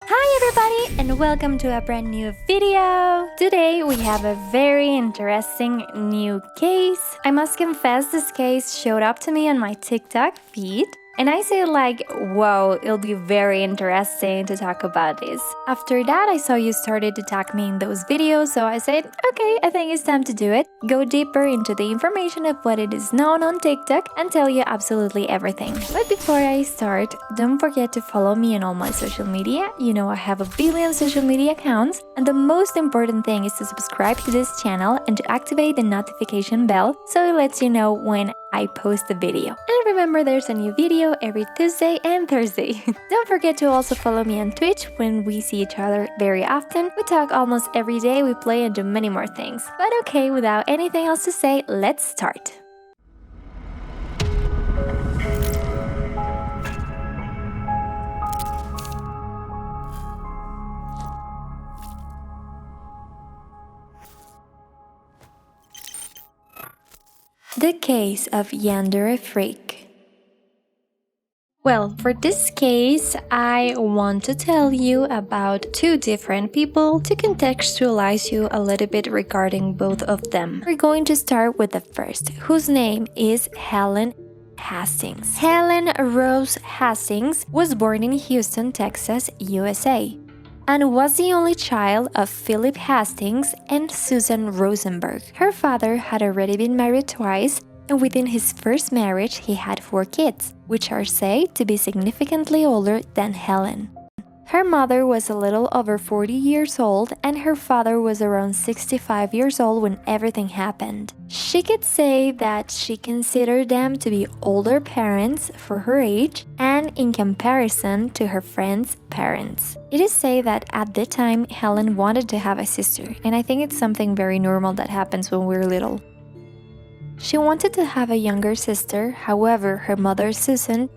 Hi everybody and welcome to a brand new video! Today we have a very interesting new case. I must confess this case showed up to me on my TikTok feed and I said like, whoa, it'll be very interesting to talk about this. After that I saw you started to tag me in those videos, so I said, okay, I think it's time to do it. Go deeper into the information of what it is known on TikTok and tell you absolutely everything. But before I start, don't forget to follow me on all my social media. You know I have a billion social media accounts, and the most important thing is to subscribe to this channel and to activate the notification bell so it lets you know when I post a video. And remember, there's a new video every Tuesday and Thursday. Don't forget to also follow me on Twitch when we see each other very often. We talk almost every day, we play and do many more things. But okay, without anything else to say, let's start. The case of Yandere freak. Well, for this case, I want to tell you about two different people to contextualize you a little bit regarding both of them. We're going to start with the first, whose name is Helen Hastings. Helen Rose Hastings was born in Houston, Texas, USA, and was the only child of Philip Hastings and Susan Rosenberg. Her father had already been married twice, and within his first marriage he had 4 kids, which are said to be significantly older than Helen. Her mother was a little over 40 years old and her father was around 65 years old when everything happened. She could say that she considered them to be older parents for her age and in comparison to her friends' parents. It is said that at the time Helen wanted to have a sister, and I think it's something very normal that happens when we're little. She wanted to have a younger sister, however, her mother Susan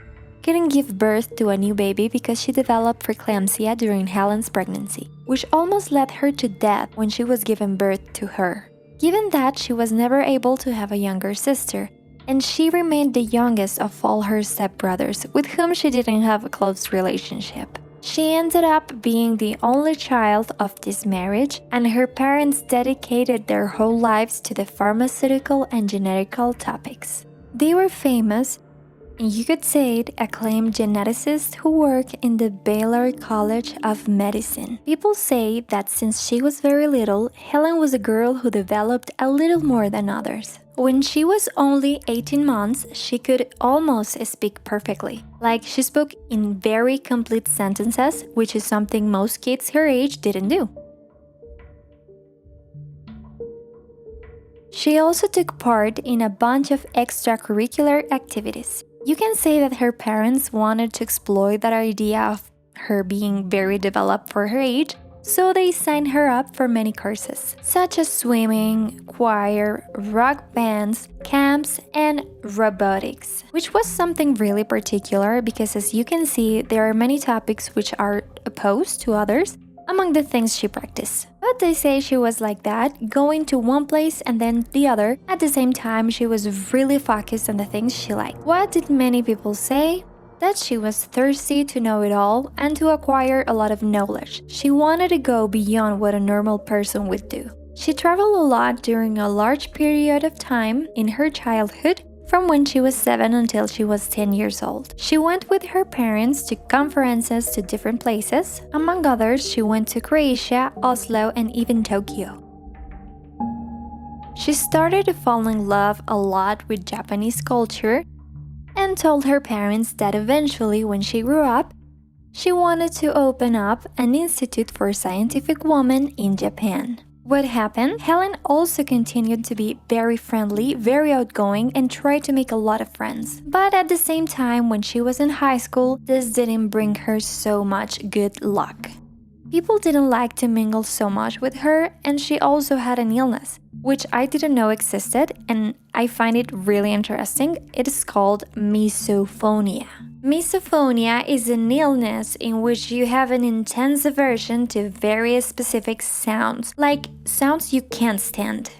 couldn't give birth to a new baby because she developed preeclampsia during Helen's pregnancy, which almost led her to death when she was given birth to her. Given that, she was never able to have a younger sister, and she remained the youngest of all her stepbrothers, with whom she didn't have a close relationship. She ended up being the only child of this marriage, and her parents dedicated their whole lives to the pharmaceutical and genetical topics. They were famous, you could say it, acclaimed geneticists who work in the Baylor College of Medicine. People say that since she was very little, Helen was a girl who developed a little more than others. When she was only 18 months, she could almost speak perfectly. Like, she spoke in very complete sentences, which is something most kids her age didn't do. She also took part in a bunch of extracurricular activities. You can say that her parents wanted to exploit that idea of her being very developed for her age, so they signed her up for many courses, such as swimming, choir, rock bands, camps, and robotics, which was something really particular because, as you can see, there are many topics which are opposed to others among the things she practiced. But they say she was like that, going to one place and then the other. At the same time, she was really focused on the things she liked. What did many people say? That she was thirsty to know it all and to acquire a lot of knowledge. She wanted to go beyond what a normal person would do. She traveled a lot during a large period of time in her childhood, from when she was 7 until she was 10 years old. She went with her parents to conferences to different places. Among others, she went to Croatia, Oslo, and even Tokyo. She started to fall in love a lot with Japanese culture and told her parents that eventually, when she grew up, she wanted to open up an institute for scientific women in Japan. What happened? Helen also continued to be very friendly, very outgoing, and tried to make a lot of friends. But at the same time, when she was in high school, this didn't bring her so much good luck. People didn't like to mingle so much with her, and she also had an illness, which I didn't know existed, and I find it really interesting. It is called misophonia. Misophonia is an illness in which you have an intense aversion to various specific sounds, like sounds you can't stand.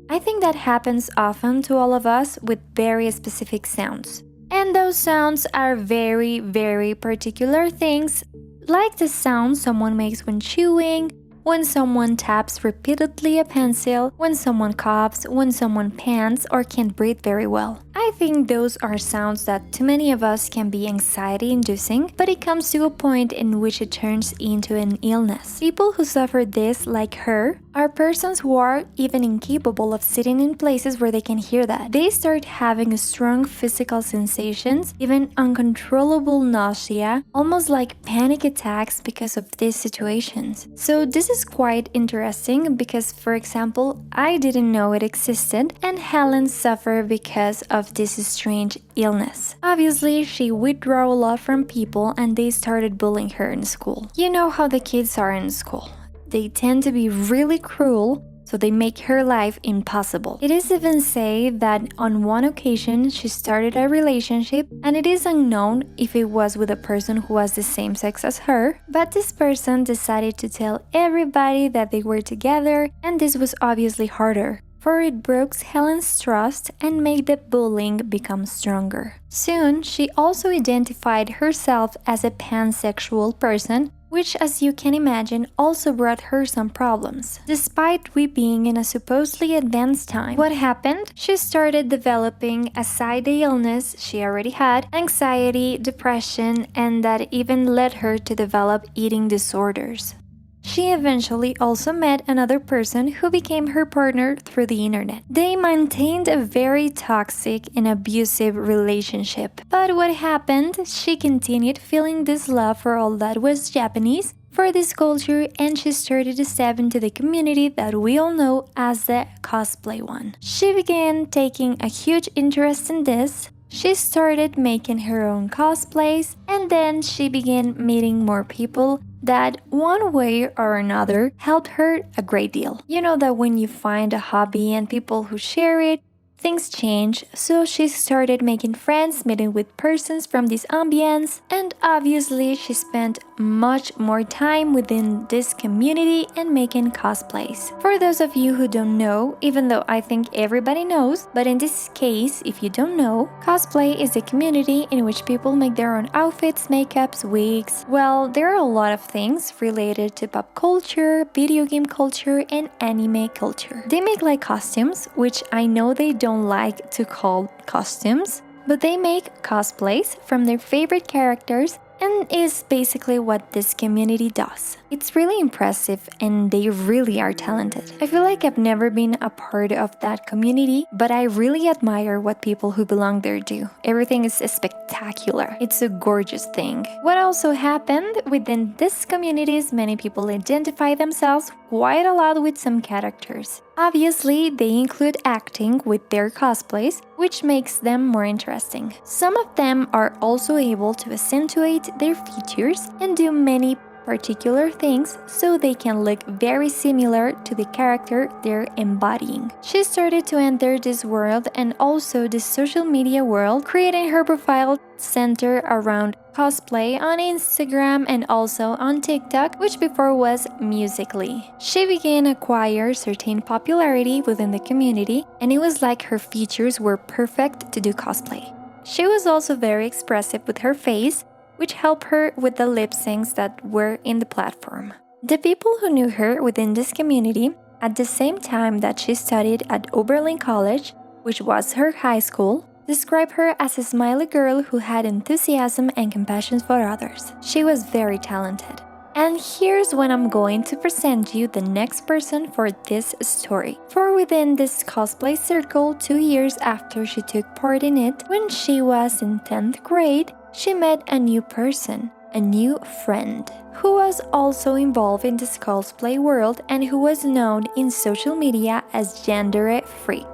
I think that happens often to all of us with very specific sounds. And those sounds are very, very particular things like the sound someone makes when chewing, when someone taps repeatedly a pencil, when someone coughs, when someone pants or can't breathe very well. I think those are sounds that to many of us can be anxiety-inducing, but it comes to a point in which it turns into an illness. People who suffer this, like her, are persons who are even incapable of sitting in places where they can hear that. They start having strong physical sensations, even uncontrollable nausea, almost like panic attacks because of these situations. So this is quite interesting because, for example, I didn't know it existed and Helen suffered because of this strange illness. Obviously, she withdrew a lot from people and they started bullying her in school. You know how the kids are in school. They tend to be really cruel, so they make her life impossible. It is even said that on one occasion she started a relationship and it is unknown if it was with a person who was the same sex as her, but this person decided to tell everybody that they were together, and this was obviously harder, for it broke Helen's trust and made the bullying become stronger. Soon, she also identified herself as a pansexual person, which, as you can imagine, also brought her some problems. Despite we being in a supposedly advanced time, what happened? She started developing, aside the illness she already had, anxiety, depression, and that even led her to develop eating disorders. She eventually also met another person who became her partner through the internet. They maintained a very toxic and abusive relationship. But what happened? She continued feeling this love for all that was Japanese, for this culture, and she started to step into the community that we all know as the cosplay one. She began taking a huge interest in this. She started making her own cosplays, and then she began meeting more people that one way or another helped her a great deal. You know that when you find a hobby and people who share it, things change, so she started making friends, meeting with persons from this ambience, and obviously she spent much more time within this community and making cosplays. For those of you who don't know, even though I think everybody knows, but in this case, if you don't know, cosplay is a community in which people make their own outfits, makeups, wigs. Well, there are a lot of things related to pop culture, video game culture, and anime culture. They make like costumes, which I know they don't like to call costumes, but they make cosplays from their favorite characters, and is basically what this community does. It's really impressive and they really are talented. I feel like I've never been a part of that community, but I really admire what people who belong there do. Everything is spectacular. It's a gorgeous thing. What also happened within this community is many people identify themselves quite a lot with some characters. Obviously, they include acting with their cosplays, which makes them more interesting. Some of them are also able to accentuate their features and do many particular things so they can look very similar to the character they're embodying. She started to enter this world and also the social media world, creating her profile centered around cosplay on Instagram and also on TikTok, which before was Musical.ly. She began to acquire certain popularity within the community, and it was like her features were perfect to do cosplay. She was also very expressive with her face, which helped her with the lip syncs that were in the platform. The people who knew her within this community, at the same time that she studied at Oberlin College, which was her high school, described her as a smiley girl who had enthusiasm and compassion for others. She was very talented. And here's when I'm going to present you the next person for this story. For within this cosplay circle, 2 years after she took part in it, when she was in 10th grade, she met a new person, a new friend, who was also involved in this cosplay world and who was known in social media as Yandere Freak.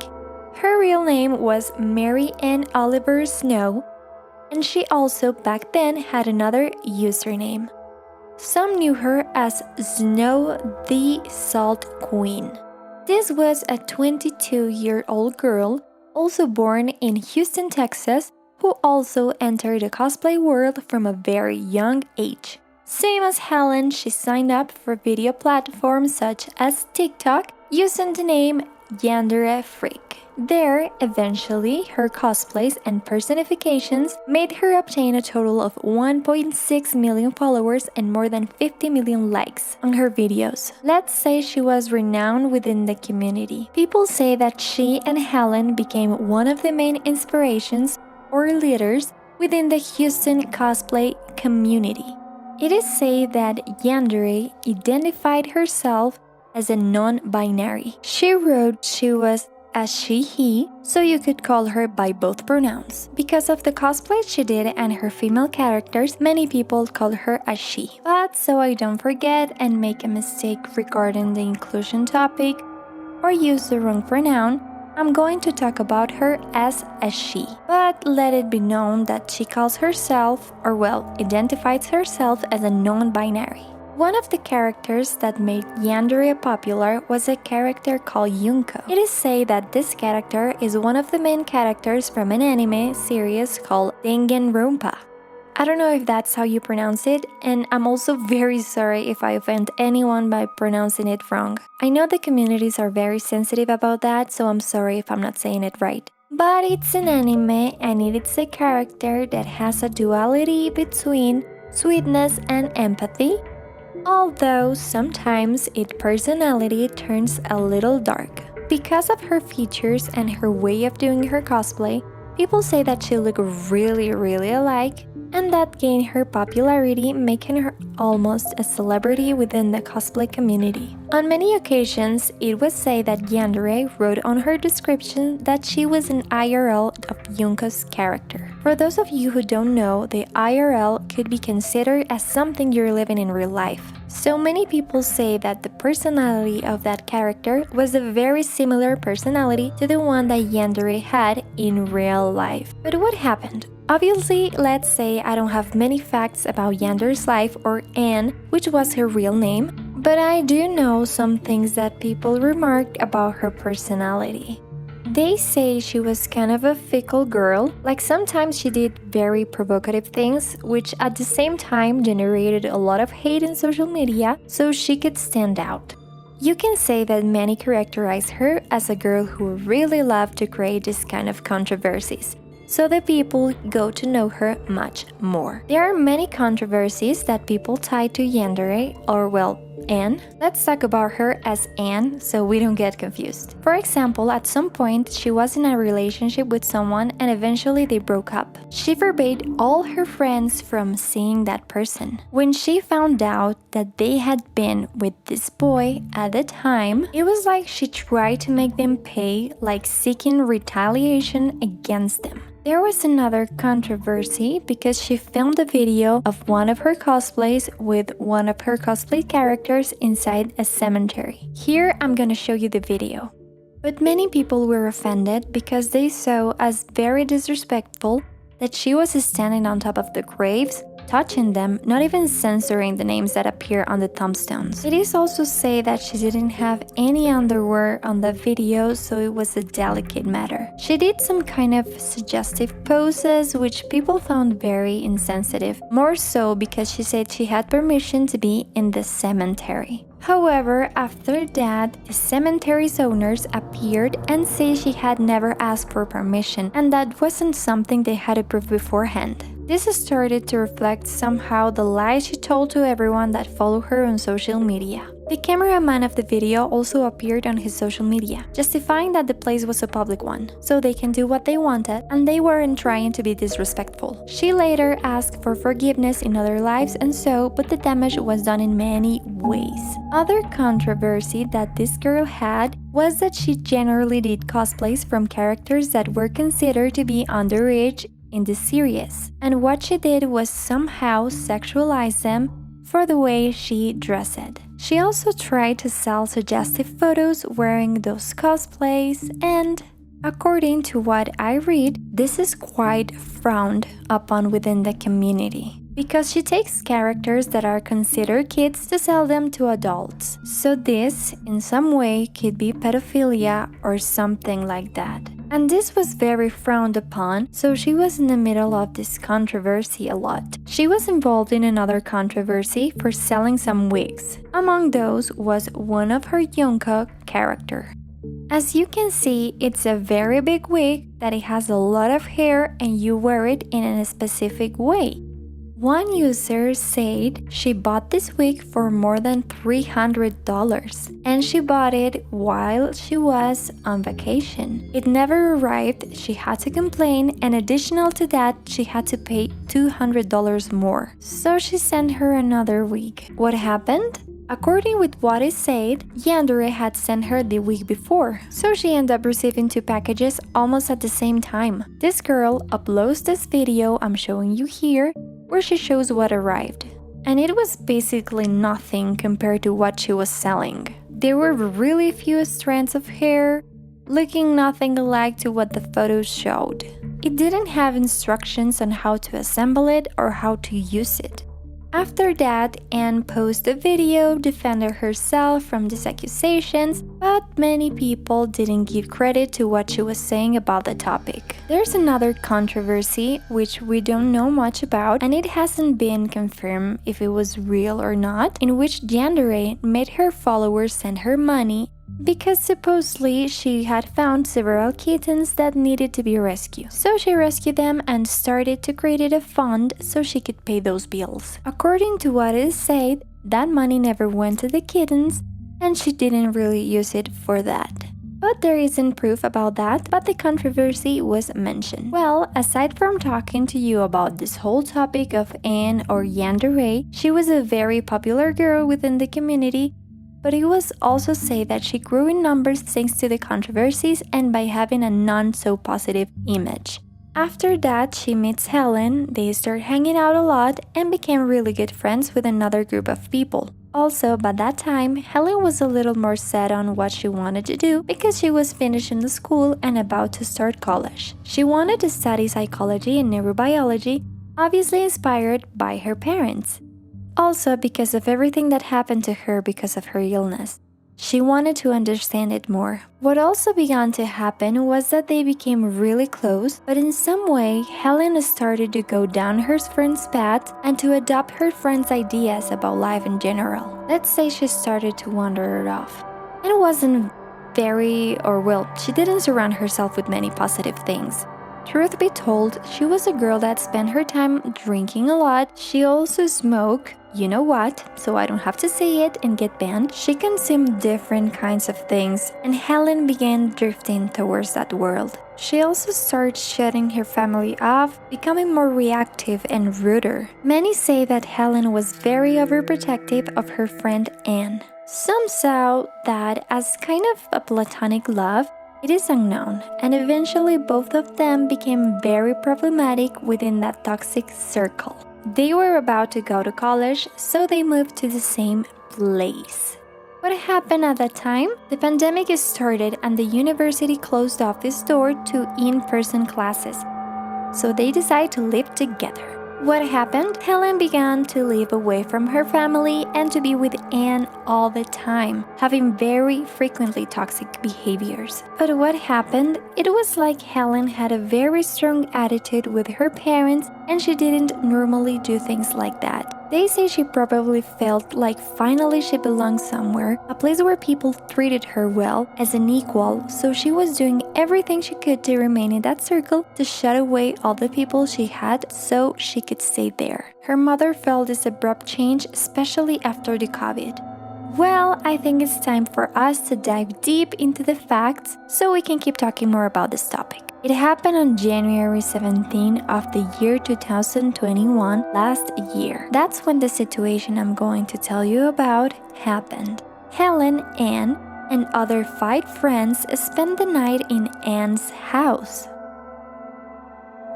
Her real name was Mary Ann Oliver Snow, and she also back then had another username. Some knew her as Snow the Salt Queen. This was a 22-year-old girl, also born in Houston, Texas, who also entered the cosplay world from a very young age. Same as Helen, she signed up for video platforms such as TikTok using the name Yandere Freak. There, eventually, her cosplays and personifications made her obtain a total of 1.6 million followers and more than 50 million likes on her videos. Let's say she was renowned within the community. People say that she and Helen became one of the main inspirations or leaders within the Houston cosplay community. It is said that Yandere identified herself as a non-binary. She wrote she was a she/he, so you could call her by both pronouns. Because of the cosplay she did and her female characters, many people call her a she. But so I don't forget and make a mistake regarding the inclusion topic or use the wrong pronoun, I'm going to talk about her as a she. But let it be known that she calls herself, or identifies herself as a non-binary. One of the characters that made Yandere popular was a character called Yunko. It is said that this character is one of the main characters from an anime series called Danganronpa. I don't know if that's how you pronounce it, and I'm also very sorry if I offend anyone by pronouncing it wrong. I know the communities are very sensitive about that, so I'm sorry if I'm not saying it right. But it's an anime, and it's a character that has a duality between sweetness and empathy, although sometimes its personality turns a little dark. Because of her features and her way of doing her cosplay, people say that she looks really alike, and that gained her popularity, making her almost a celebrity within the cosplay community. On many occasions, it was said that Yandere wrote on her description that she was an IRL of Yunko's character. For those of you who don't know, the IRL could be considered as something you're living in real life. So many people say that the personality of that character was a very similar personality to the one that Yandere had in real life. But what happened? Obviously, let's say I don't have many facts about Yandere's life or Anne, which was her real name, but I do know some things that people remarked about her personality. They say she was kind of a fickle girl, like sometimes she did very provocative things, which at the same time generated a lot of hate in social media, so she could stand out. You can say that many characterize her as a girl who really loved to create this kind of controversies, so the people go to know her much more. There are many controversies that people tie to Yandere, or Anne. Let's talk about her as Anne so we don't get confused. For example, at some point she was in a relationship with someone and eventually they broke up. She forbade all her friends from seeing that person. When she found out that they had been with this boy at the time, it was like she tried to make them pay, like seeking retaliation against them. There was another controversy because she filmed a video of one of her cosplays with one of her cosplay characters inside a cemetery. Here I'm gonna show you the video. But many people were offended because they saw as very disrespectful that she was standing on top of the graves, touching them, not even censoring the names that appear on the tombstones. It is also said that she didn't have any underwear on the video, so it was a delicate matter. She did some kind of suggestive poses, which people found very insensitive, more so because she said she had permission to be in the cemetery. However, after that, the cemetery's owners appeared and said she had never asked for permission, and that wasn't something they had approved beforehand. This started to reflect somehow the lies she told to everyone that followed her on social media. The cameraman of the video also appeared on his social media, justifying that the place was a public one, so they can do what they wanted and they weren't trying to be disrespectful. She later asked for forgiveness in other lives and so, but the damage was done in many ways. Other controversy that this girl had was that she generally did cosplays from characters that were considered to be underage in the series, and what she did was somehow sexualize them for the way she dressed. She also tried to sell suggestive photos wearing those cosplays, and according to what I read, this is quite frowned upon within the community, because she takes characters that are considered kids to sell them to adults. So this, in some way, could be pedophilia or something like that. And this was very frowned upon, so she was in the middle of this controversy a lot. She was involved in another controversy for selling some wigs. Among those was one of her Yonko character. As you can see, it's a very big wig that it has a lot of hair and you wear it in a specific way. One user said she bought this wig for more than $300 and she bought it while she was on vacation. It never arrived, she had to complain, and additional to that, she had to pay $200 more. So she sent her another wig. What happened? According with what is said, Yandere had sent her the week before, so she ended up receiving 2 packages almost at the same time. This girl uploads this video I'm showing you here, where she shows what arrived. And it was basically nothing compared to what she was selling. There were really few strands of hair, looking nothing alike to what the photos showed. It didn't have instructions on how to assemble it or how to use it. After that, Anne posted a video defending herself from these accusations, but many people didn't give credit to what she was saying about the topic. There's another controversy which we don't know much about, and it hasn't been confirmed if it was real or not, in which Yandere made her followers send her money because supposedly she had found several kittens that needed to be rescued. So she rescued them and started to create a fund so she could pay those bills. According to what is said, that money never went to the kittens and she didn't really use it for that. But there isn't proof about that, but the controversy was mentioned. Well, aside from talking to you about this whole topic of Anne or Yandere, she was a very popular girl within the community, but it was also said that she grew in numbers thanks to the controversies and by having a non-so-positive image. After that, she meets Helen, they start hanging out a lot and became really good friends with another group of people. Also, by that time, Helen was a little more set on what she wanted to do because she was finishing the school and about to start college. She wanted to study psychology and neurobiology, obviously inspired by her parents. Also, because of everything that happened to her because of her illness, she wanted to understand it more. What also began to happen was that they became really close, but in some way, Helen started to go down her friend's path and to adopt her friend's ideas about life in general. Let's say she started to wander it off. And wasn't she didn't surround herself with many positive things. Truth be told, she was a girl that spent her time drinking a lot. She also smoked, you know what, so I don't have to say it and get banned. She consumed different kinds of things, and Helen began drifting towards that world. She also started shutting her family off, becoming more reactive and ruder. Many say that Helen was very overprotective of her friend Anne. Some saw that as kind of a platonic love. It is unknown, and eventually both of them became very problematic within that toxic circle. They were about to go to college, so they moved to the same place. What happened at that time? The pandemic started and the university closed off its door to in-person classes, so they decided to live together. What happened? Helen began to live away from her family and to be with Anne all the time, having very frequently toxic behaviors. But what happened? It was like Helen had a very strong attitude with her parents and she didn't normally do things like that. They say she probably felt like finally she belonged somewhere, a place where people treated her well as an equal, so she was doing everything she could to remain in that circle to shut away all the people she had so she could stay there. Her mother felt this abrupt change, especially after the COVID. Well, I think it's time for us to dive deep into the facts so we can keep talking more about this topic. It happened on January 17 of the year 2021, last year. That's when the situation I'm going to tell you about happened. Helen, Anne, and other 5 friends spent the night in Anne's house.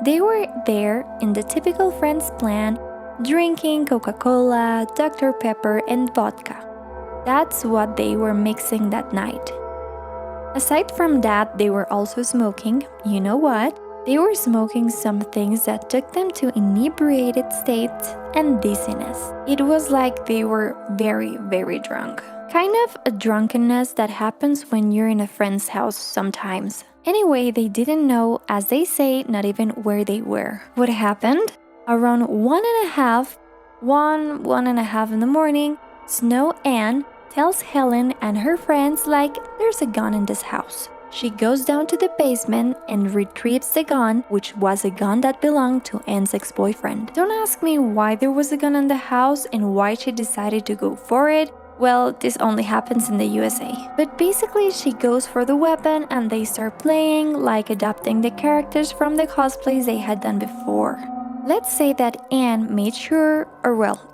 They were there in the typical friends plan, drinking Coca-Cola, Dr. Pepper, and vodka. That's what they were mixing that night. Aside from that, they were also smoking, you know what? They were smoking some things that took them to inebriated states and dizziness. It was like they were very, very drunk. Kind of a drunkenness that happens when you're in a friend's house sometimes. Anyway, they didn't know, as they say, not even where they were. What happened? Around 1:30 in the morning, Snow Ann tells Helen and her friends there's a gun in this house. She goes down to the basement and retrieves the gun, which was a gun that belonged to Ann's ex-boyfriend. Don't ask me why there was a gun in the house and why she decided to go for it. Well, this only happens in the USA. But basically, she goes for the weapon and they start playing, adapting the characters from the cosplays they had done before. Let's say that Anne made sure,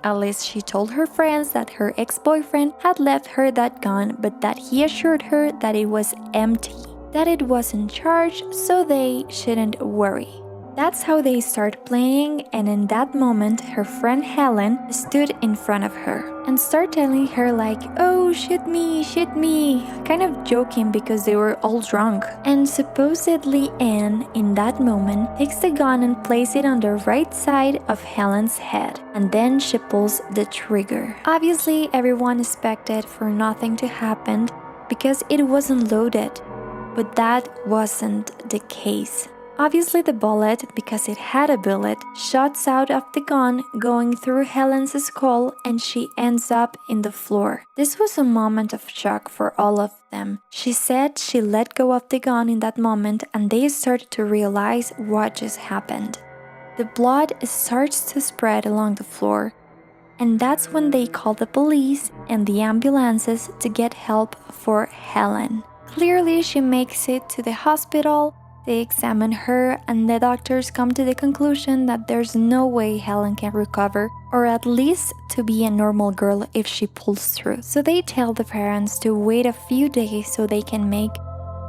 at least she told her friends that her ex-boyfriend had left her that gun, but that he assured her that it was empty, that it wasn't charged, so they shouldn't worry. That's how they start playing, and in that moment, her friend Helen stood in front of her and started telling her oh, shoot me, kind of joking because they were all drunk. And supposedly Anne, in that moment, takes the gun and places it on the right side of Helen's head, and then she pulls the trigger. Obviously, everyone expected for nothing to happen because it wasn't loaded, but that wasn't the case. Obviously, the bullet, because it had a bullet, shots out of the gun, going through Helen's skull, and she ends up in the floor. This was a moment of shock for all of them. She said she let go of the gun in that moment, and they started to realize what just happened. The blood starts to spread along the floor, and that's when they call the police and the ambulances to get help for Helen. Clearly, she makes it to the hospital. They examine her, and the doctors come to the conclusion that there's no way Helen can recover, or at least to be a normal girl if she pulls through. So they tell the parents to wait a few days so they can make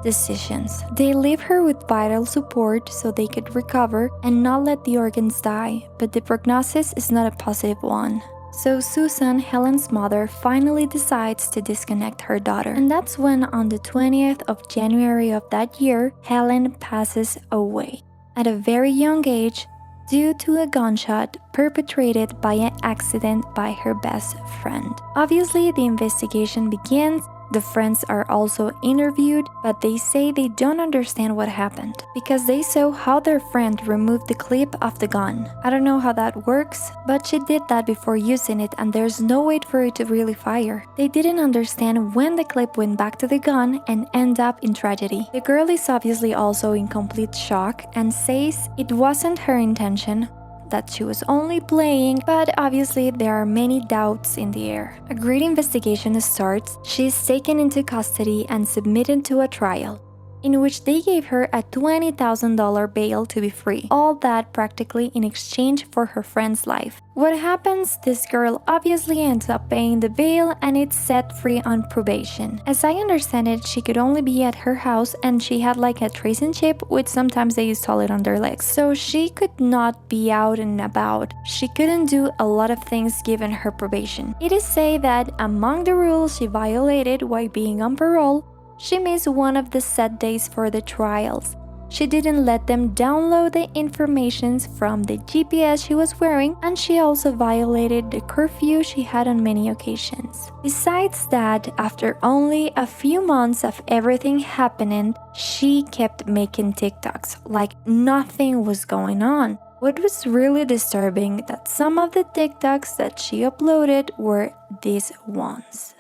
decisions. They leave her with vital support so they could recover and not let the organs die, but the prognosis is not a positive one. So Susan, Helen's mother, finally decides to disconnect her daughter. And that's when, on the 20th of January of that year, Helen passes away at a very young age due to a gunshot perpetrated by an accident by her best friend. Obviously, the investigation begins. The friends are also interviewed, but they say they don't understand what happened because they saw how their friend removed the clip of the gun. I don't know how that works, but she did that before using it and there's no way for it to really fire. They didn't understand when the clip went back to the gun and end up in tragedy. The girl is obviously also in complete shock and says it wasn't her intention, that she was only playing, but obviously there are many doubts in the air. A great investigation starts. She is taken into custody and submitted to a trial, in which they gave her a $20,000 bail to be free. All that practically in exchange for her friend's life. What happens? This girl obviously ends up paying the bail and it's set free on probation. As I understand it, she could only be at her house and she had a tracing chip, which sometimes they install it on their legs. So she could not be out and about. She couldn't do a lot of things given her probation. It is said that among the rules she violated while being on parole, she missed one of the set days for the trials. She didn't let them download the information from the GPS she was wearing, and she also violated the curfew she had on many occasions. Besides that, after only a few months of everything happening, she kept making TikToks like nothing was going on. What was really disturbing that some of the TikToks that she uploaded were these ones.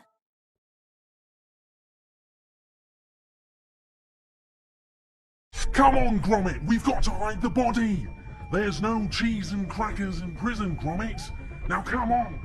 Come on, Gromit, we've got to hide the body. There's no cheese and crackers in prison, Gromit. Now come on.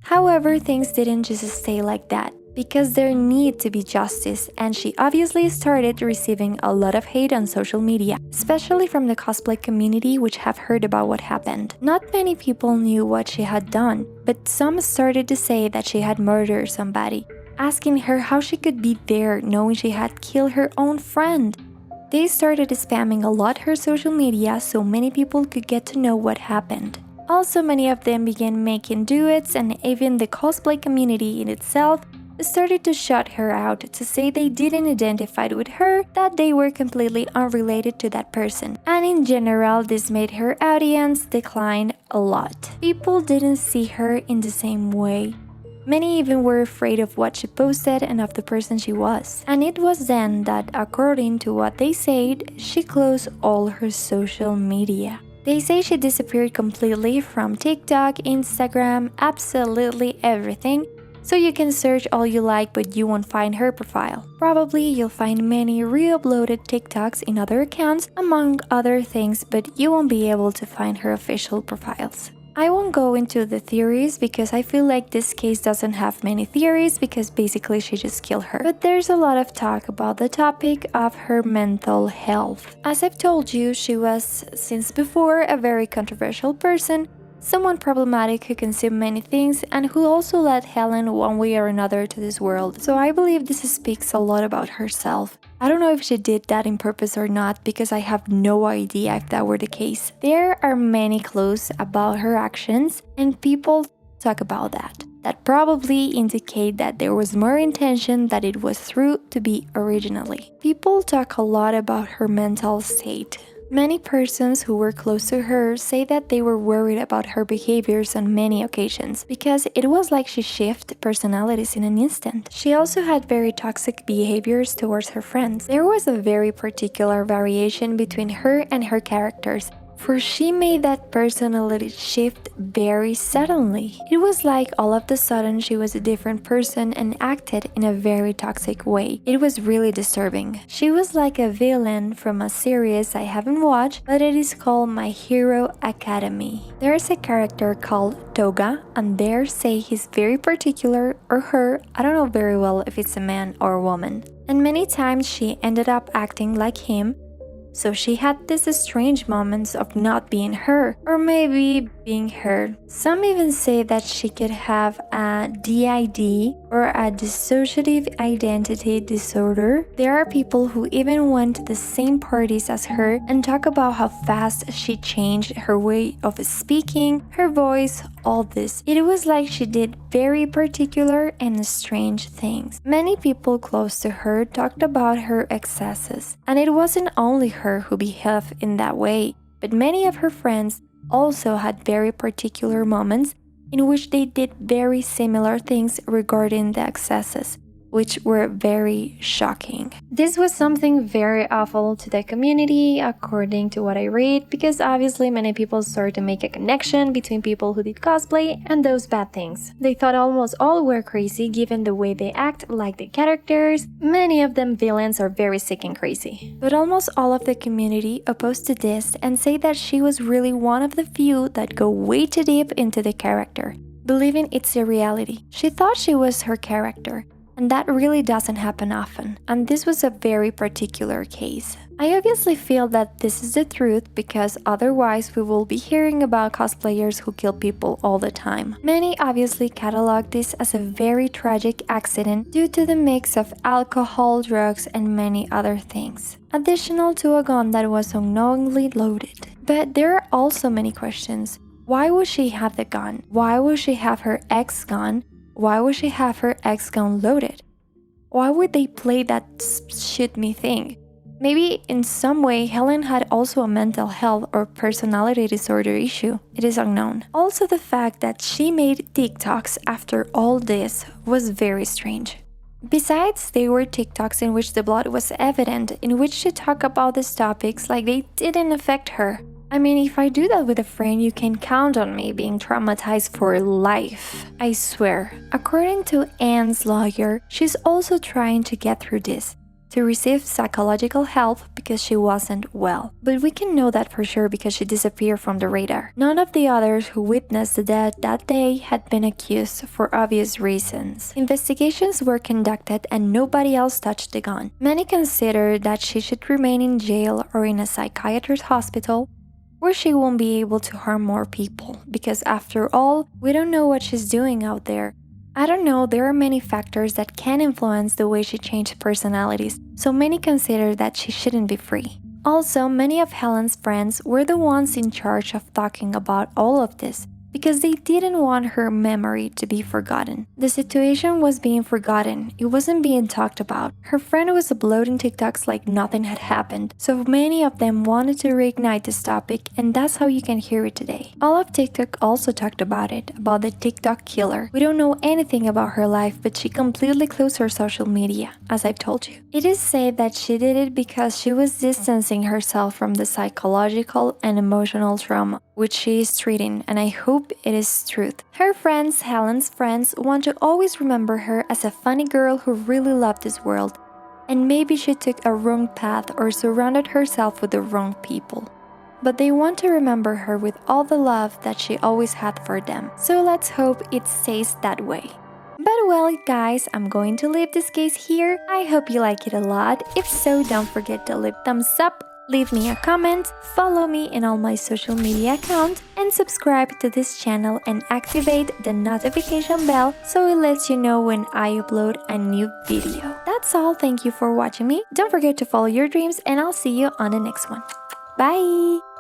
However, things didn't just stay like that, because there needed to be justice, and she obviously started receiving a lot of hate on social media, especially from the cosplay community, which have heard about what happened. Not many people knew what she had done, but some started to say that she had murdered somebody, asking her how she could be there knowing she had killed her own friend. They started spamming a lot her social media so many people could get to know what happened. Also, many of them began making duets, and even the cosplay community in itself started to shut her out to say they didn't identify with her, that they were completely unrelated to that person. And in general, this made her audience decline a lot. People didn't see her in the same way. Many even were afraid of what she posted and of the person she was. And it was then that, according to what they said, she closed all her social media. They say she disappeared completely from TikTok, Instagram, absolutely everything, so you can search all you like but you won't find her profile. Probably you'll find many re-uploaded TikToks in other accounts, among other things, but you won't be able to find her official profiles. I won't go into the theories because I feel like this case doesn't have many theories because basically she just killed her. But there's a lot of talk about the topic of her mental health. As I've told you, she was since before a very controversial person, someone problematic who consumed many things and who also led Helen one way or another to this world. So I believe this speaks a lot about herself. I don't know if she did that in purpose or not because I have no idea if that were the case. There are many clues about her actions and people talk about that probably indicate that there was more intention than it was true to be originally. People talk a lot about her mental state. Many persons who were close to her say that they were worried about her behaviors on many occasions because it was like she shifted personalities in an instant. She also had very toxic behaviors towards her friends. There was a very particular variation between her and her characters, for she made that personality shift very suddenly. It was like all of a sudden she was a different person and acted in a very toxic way. It was really disturbing. She was like a villain from a series I haven't watched, but it is called My Hero Academy. There's a character called Toga, and they say he's very particular, or her, I don't know very well if it's a man or a woman. And many times she ended up acting like him. So she had these strange moments of not being her, or maybe being her. Some even say that she could have a DID, or a dissociative identity disorder. There are people who even went to the same parties as her and talk about how fast she changed her way of speaking, her voice, all this. It was like she did very particular and strange things. Many people close to her talked about her excesses, and it wasn't only her who behaved in that way, but many of her friends also had very particular moments in which they did very similar things regarding the excesses, which were very shocking. This was something very awful to the community, according to what I read, because obviously many people started to make a connection between people who did cosplay and those bad things. They thought almost all were crazy given the way they act like the characters. Many of them villains are very sick and crazy. But almost all of the community opposed to this and say that she was really one of the few that go way too deep into the character, believing it's a reality. She thought she was her character. And that really doesn't happen often, and this was a very particular case. I obviously feel that this is the truth because otherwise we will be hearing about cosplayers who kill people all the time. Many obviously catalog this as a very tragic accident due to the mix of alcohol, drugs, and many other things, additional to a gun that was unknowingly loaded. But there are also many questions. Why would she have the gun? Why would she have her ex-gun? Why would she have her ex-gun loaded? Why would they play that shoot me thing? Maybe in some way Helen had also a mental health or personality disorder issue. It is unknown. Also, the fact that she made TikToks after all this was very strange. Besides, they were TikToks in which the blood was evident, in which she talked about these topics like they didn't affect her. I mean, if I do that with a friend, you can count on me being traumatized for life. I swear. According to Anne's lawyer, she's also trying to get through this, to receive psychological help because she wasn't well. But we can know that for sure because she disappeared from the radar. None of the others who witnessed the death that day had been accused for obvious reasons. Investigations were conducted and nobody else touched the gun. Many consider that she should remain in jail or in a psychiatrist hospital, where she won't be able to harm more people, because after all, we don't know what she's doing out there. I don't know, there are many factors that can influence the way she changed personalities, so many consider that she shouldn't be free. Also, many of Helen's friends were the ones in charge of talking about all of this, because they didn't want her memory to be forgotten. The situation was being forgotten, it wasn't being talked about. Her friend was uploading TikToks like nothing had happened, so many of them wanted to reignite this topic, and that's how you can hear it today. All of TikTok also talked about it, about the TikTok killer. We don't know anything about her life, but she completely closed her social media, as I've told you. It is said that she did it because she was distancing herself from the psychological and emotional trauma which she is treating, and I hope it is truth. Her friends, Helen's friends, want to always remember her as a funny girl who really loved this world, and maybe she took a wrong path or surrounded herself with the wrong people. But they want to remember her with all the love that she always had for them. So let's hope it stays that way. But well, guys, I'm going to leave this case here. I hope you like it a lot. If so, don't forget to leave thumbs up, leave me a comment, follow me in all my social media accounts, and subscribe to this channel and activate the notification bell so it lets you know when I upload a new video. That's all, thank you for watching me. Don't forget to follow your dreams, and I'll see you on the next one. Bye!